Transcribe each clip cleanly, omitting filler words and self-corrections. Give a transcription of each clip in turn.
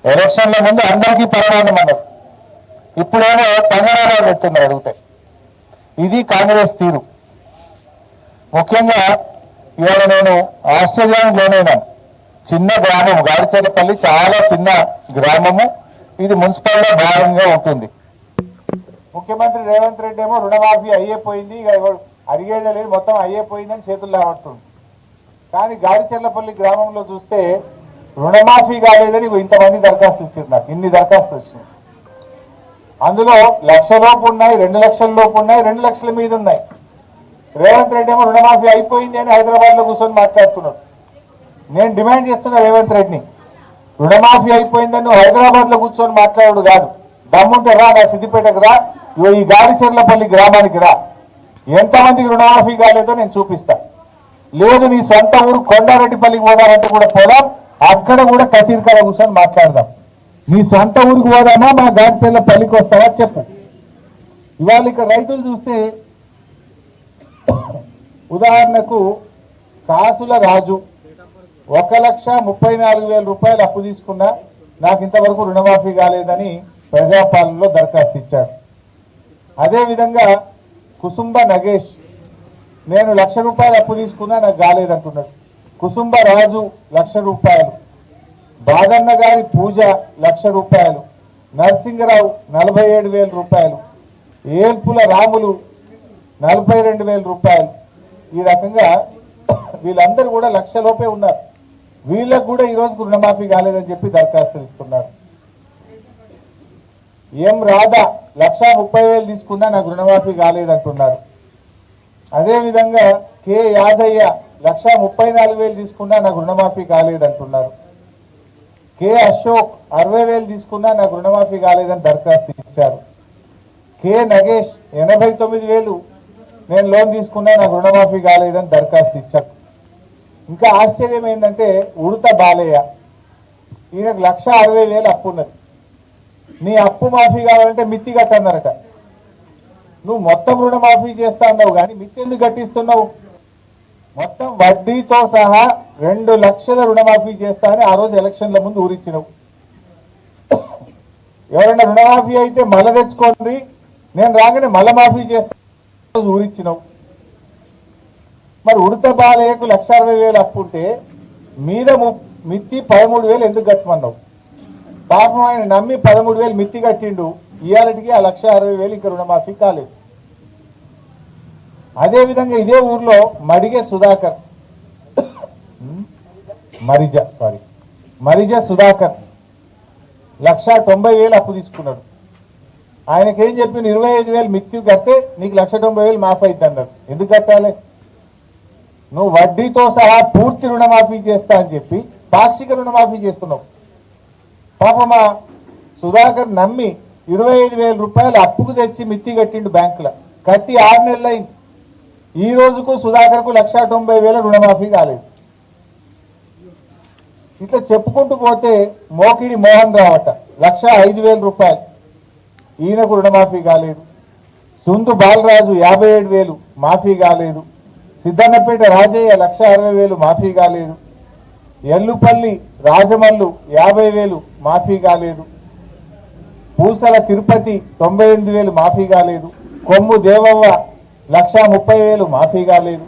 ఎలక్షన్ల ముందు అందరికీ పరమానం అన్నారు, ఇప్పుడేమో పంగనామాలు పెడుతున్నారు అడిగితే. ఇది కాంగ్రెస్ తీరు. ముఖ్యంగా ఇవాళ నేను ఆశ్చర్యానికి లోనైనాను. చిన్న గ్రామం గాడిచెర్లపల్లి, చాలా చిన్న గ్రామము. ఇది మున్సిపల్లో భాగంగా ఉంటుంది. ముఖ్యమంత్రి రేవంత్ రెడ్డి ఏమో రుణమాఫీ అయ్యేపోయింది, ఇక అడిగేదే లేదు, మొత్తం అయ్యేపోయిందని చేతుల్లో ఆడుతుంది. కానీ గాడిచెర్లపల్లి గ్రామంలో చూస్తే రుణమాఫీ కాలేదని ఇంతమంది దరఖాస్తులు ఇచ్చారు. నాకు ఇన్ని దరఖాస్తులు వచ్చినాయి. అందులో 1,00,000 లోపు ఉన్నాయి, 2 లక్షల లోపు ఉన్నాయి, 2 లక్షల మీద ఉన్నాయి. రేవంత్ రెడ్డి ఏమో రుణమాఫీ అయిపోయింది అని హైదరాబాద్ లో కూర్చొని మాట్లాడుతున్నాడు. నేను డిమాండ్ చేస్తున్నా రేవంత్ రెడ్డిని, రుణమాఫీ అయిపోయిందని నువ్వు హైదరాబాద్ లో కూర్చొని మాట్లాడు కాదు, దమ్ముంటే రా నా సిద్దిపేటకు రా, ఈ గాడిచెర్లపల్లి గ్రామానికి రా, ఎంతమందికి రుణమాఫీ కాలేదో నేను చూపిస్తా. లేదు నీ సొంత ఊరు కొండారెడ్డిపల్లికి పోదామంటే కూడా పోదాం, అక్కడ కూడా కచీరికాడ కూర్చొని మాట్లాడదాం. నీ సొంత ఊరికి పోదామా, మా గాడిచెర్లపల్లికి వస్తావా చెప్పు. ఇవాళ ఇక్కడ రైతులు చూస్తే ఉదాహరణకు కాసుల రాజు 1,34,000 రూపాయలు అప్పు తీసుకున్నా, నాకు ఇంతవరకు రుణమాఫీ కాలేదని ప్రజాపాలనలో దరఖాస్తు ఇచ్చాడు. అదేవిధంగా కుసుంబ నగేష్, నేను 1,00,000 రూపాయలు అప్పు తీసుకున్నా, నాకు కాలేదంటున్నాడు. కుసుంబ రాజు 1,00,000 రూపాయలు, బాదన్న గారి పూజ 1,00,000 రూపాయలు, నరసింగరావు 47,000 రూపాయలు, ఏల్పుల రాములు 42,000 రూపాయలు. ఈ రకంగా వీళ్ళందరూ కూడా 1,00,000 లోపే ఉన్నారు. వీళ్ళకు కూడా ఈ రోజు రుణమాఫీ కాలేదని చెప్పి దరఖాస్తులు ఇస్తున్నారు. ఎం రాధా 1,30,000 తీసుకున్నా నాకు రుణమాఫీ కాలేదంటున్నారు. అదేవిధంగా కె యాదయ్య 1,34,000 తీసుకున్నా నాకు రుణమాఫీ కాలేదంటున్నారు. కె అశోక్ 60,000 తీసుకున్నా నాకు రుణమాఫీ కాలేదని దరఖాస్తు ఇచ్చారు. కె నగేష్ 89,000 నేను లోన్ తీసుకున్నా, నాకు రుణమాఫీ కాలేదని దరఖాస్తు ఇచ్చారు. ఇంకా ఆశ్చర్యం ఏంటంటే ఉడత బాలయ్య, ఈయనకు 1,60,000 అప్పు ఉన్నది. నీ అప్పు మాఫీ కావాలంటే మిత్తి కట్టన్నారట. నువ్వు మొత్తం రుణమాఫీ చేస్తా అన్నావు కానీ మిత్తి ఎందుకు కట్టిస్తున్నావు? మొత్తం వడ్డీతో సహా 2 లక్షల రుణమాఫీ చేస్తా అని ఆ రోజు ఎలక్షన్ల ముందు ఊరిచ్చినావు. ఎవరైనా రుణమాఫీ అయితే మళ్ళ తెచ్చుకోండి, నేను రాగానే మళ్ళా మాఫీ చేస్తా ఊరిచ్చినావు. మరి ఉడత బాలయ్యకు 1,60,000 అప్పు ఉంటే మీద మిత్తి 13,000 ఎందుకు కట్టమన్నావు? పాపం ఆయన నమ్మి 13,000 మిత్తి కట్టిండు. ఇవాళకి ఆ 1,60,000 ఇంకా రుణమాఫీ కాలేదు. అదేవిధంగా ఇదే ఊర్లో మడిగే సుధాకర్ మరిజ సుధాకర్ 1,90,000 అప్పు తీసుకున్నాడు. ఆయనకేం చెప్పిన 25,000 మిత్తి కడితే నీకు 1,90,000 మాఫీ అవుతుంది అన్నారు. ఎందుకు కట్టాలి? నువ్వు వడ్డీతో సహా పూర్తి రుణమాఫీ చేస్తా అని చెప్పి పాక్షిక రుణమాఫీ చేస్తున్నావు. పాపమా సుధాకర్ నమ్మి 25,000 రూపాయలు అప్పుకు తెచ్చి మిత్తి కట్టిండు బ్యాంకులో, కట్టి 6 నెలలు అయింది. ఈ రోజుకు సుధాకర్కు 1,90,000 రుణమాఫీ కాలేదు. ఇట్లా చెప్పుకుంటూ పోతే మోకిడి మోహన్ రావట 1,05,000 రూపాయలు, ఈయనకు రుణమాఫీ కాలేదు. సుందు బాలరాజు 57,000 మాఫీ కాలేదు. సిద్ధన్నపేట రాజయ్య 1,60,000 మాఫీ కాలేదు. ఎల్లుపల్లి రాజమల్లు 50,000 మాఫీ కాలేదు. పూసల తిరుపతి 98,000 మాఫీ కాలేదు. కొమ్ము దేవవ్వ 1,30,000 మాఫీ కాలేదు.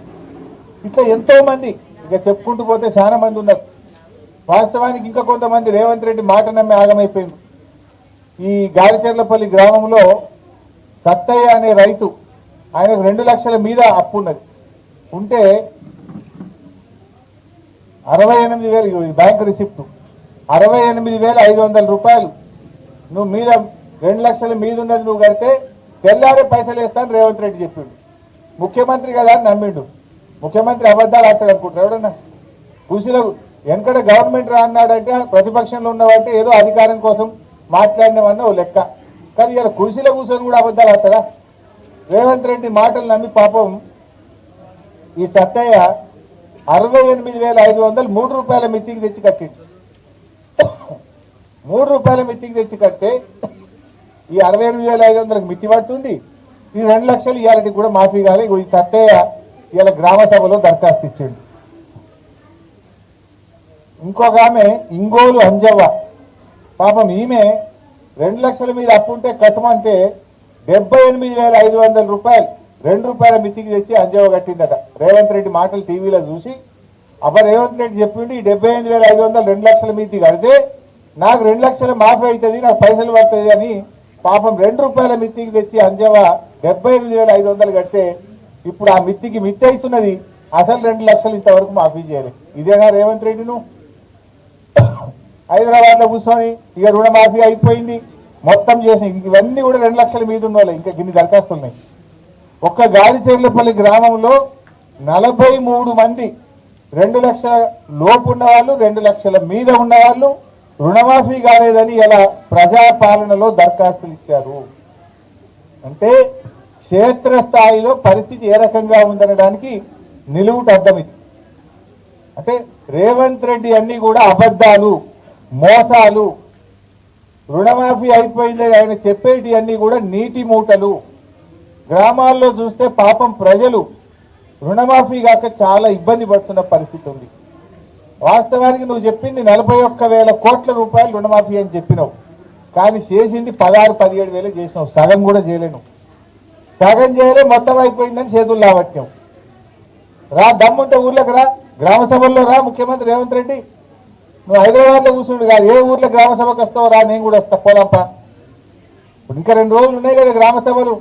ఇట్లా ఎంతో మంది, ఇక చెప్పుకుంటూ పోతే చాలా మంది ఉన్నారు. వాస్తవానికి ఇంకా కొంతమంది రేవంత్ రెడ్డి మాట నమ్మి ఆగమైపోయింది. ఈ గాడిచెర్లపల్లి గ్రామంలో సత్తయ్య అనే రైతు, ఆయనకు 2 లక్షల మీద అప్పు ఉన్నది. ఉంటే 68,000 బ్యాంక్ రిసిప్ట్ 68,500 రూపాయలు నువ్వు మీద 2 లక్షల మీద ఉన్నది నువ్వు కడితే తెల్లారే పైసలు వేస్తాను రేవంత్ రెడ్డి చెప్పిండు. ముఖ్యమంత్రి కదా అని నమ్మిండు. ముఖ్యమంత్రి అబద్ధాలు ఆడతాడు అనుకుంటారు ఎవడన్నా? కృషిలో వెనకడ గవర్నమెంట్ రా అన్నాడంటే ప్రతిపక్షంలో ఉన్నవంటే ఏదో అధికారం కోసం మాట్లాడినవన్న ఓ లెక్క. కానీ ఇలా కృషిలో కూర్చొని కూడా అబద్ధాలు ఆడతారా? రేవంత్ రెడ్డి మాటలు నమ్మి పాపం ఈ సత్తయ్య 68,500 3 రూపాయల మిత్తికి తెచ్చి కట్టింది. 3 రూపాయల మిత్తికి తెచ్చి కడితే ఈ 68,500కి మిత్తి పడుతుంది. ఈ 2 లక్షలు ఇవాళకి కూడా మాఫీ కాదు. ఈ సత్తయ్య ఇవాళ గ్రామ సభలో దరఖాస్తు ఇచ్చిండు. ఇంకొక ఆమె ఇంగోలు అంజవ్వ పాపం ఈమె 2 లక్షల మీద అప్పు ఉంటే కట్టమంటే 78,500 రూపాయలు ₹2 మితికి తెచ్చి అంజవ కట్టిందట. రేవంత్ రెడ్డి మాటలు టీవీలో చూసి అప్పుడు రేవంత్ రెడ్డి చెప్పిండు ఈ 78,500 2 లక్షల మితి కడితే నాకు 2 లక్షలు మాఫీ అవుతుంది, నాకు పైసలు పడుతుంది అని పాపం ₹2 మితికి తెచ్చి అంజవ 78,500 కడితే ఇప్పుడు ఆ మిత్తికి మిత్తి అవుతున్నది, అసలు 2 లక్షలు ఇంతవరకు మాఫీ చేయలేదు. ఇదేనా రేవంత్ రెడ్డి? నువ్వు హైదరాబాద్లో కూర్చొని ఇక రుణమాఫీ అయిపోయింది మొత్తం చేసి ఇవన్నీ కూడా 2 లక్షల మీద ఉన్న వాళ్ళు ఇంకా గిన్ని దరఖాస్తున్నాయి. ఒక్క గాలిచెర్లపల్లి గ్రామంలో 43 మంది 2 లక్షల లోపు ఉన్నవాళ్ళు 2 లక్షల మీద ఉన్నవాళ్ళు రుణమాఫీ కాలేదని ఇలా ప్రజాపాలనలో దరఖాస్తులు ఇచ్చారు. అంటే క్షేత్రస్థాయిలో పరిస్థితి ఏ రకంగా ఉందనడానికి నిలువుట అర్థం ఇది. అంటే రేవంత్ రెడ్డి అన్ని కూడా అబద్ధాలు, మోసాలు. రుణమాఫీ అయిపోయింది ఆయన చెప్పేటి అన్ని కూడా నీటి మూటలు. గ్రామాల్లో చూస్తే పాపం ప్రజలు రుణమాఫీ కాక చాలా ఇబ్బంది పడుతున్న పరిస్థితి ఉంది. వాస్తవానికి నువ్వు చెప్పింది 41,000 కోట్ల రూపాయలు రుణమాఫీ అని చెప్పినావు, కానీ చేసింది 16,000-17,000 చేసినావు. సగం కూడా చేయలేను, సగం చేయలే, మొత్తం అయిపోయిందని చేతులు లావట్టావు. రా, దమ్ముంటే ఊర్లోకి రా, గ్రామ సభల్లో రా. ముఖ్యమంత్రి రేవంత్ రెడ్డి నువ్వు హైదరాబాద్లో కూర్చుండు కాదు, ఏ ఊర్లో గ్రామ సభకు వస్తావు రా, నేను కూడా వస్తా, పోదాంపా. ఇంకా 2 రోజులు ఉన్నాయి కదా గ్రామ సభలు.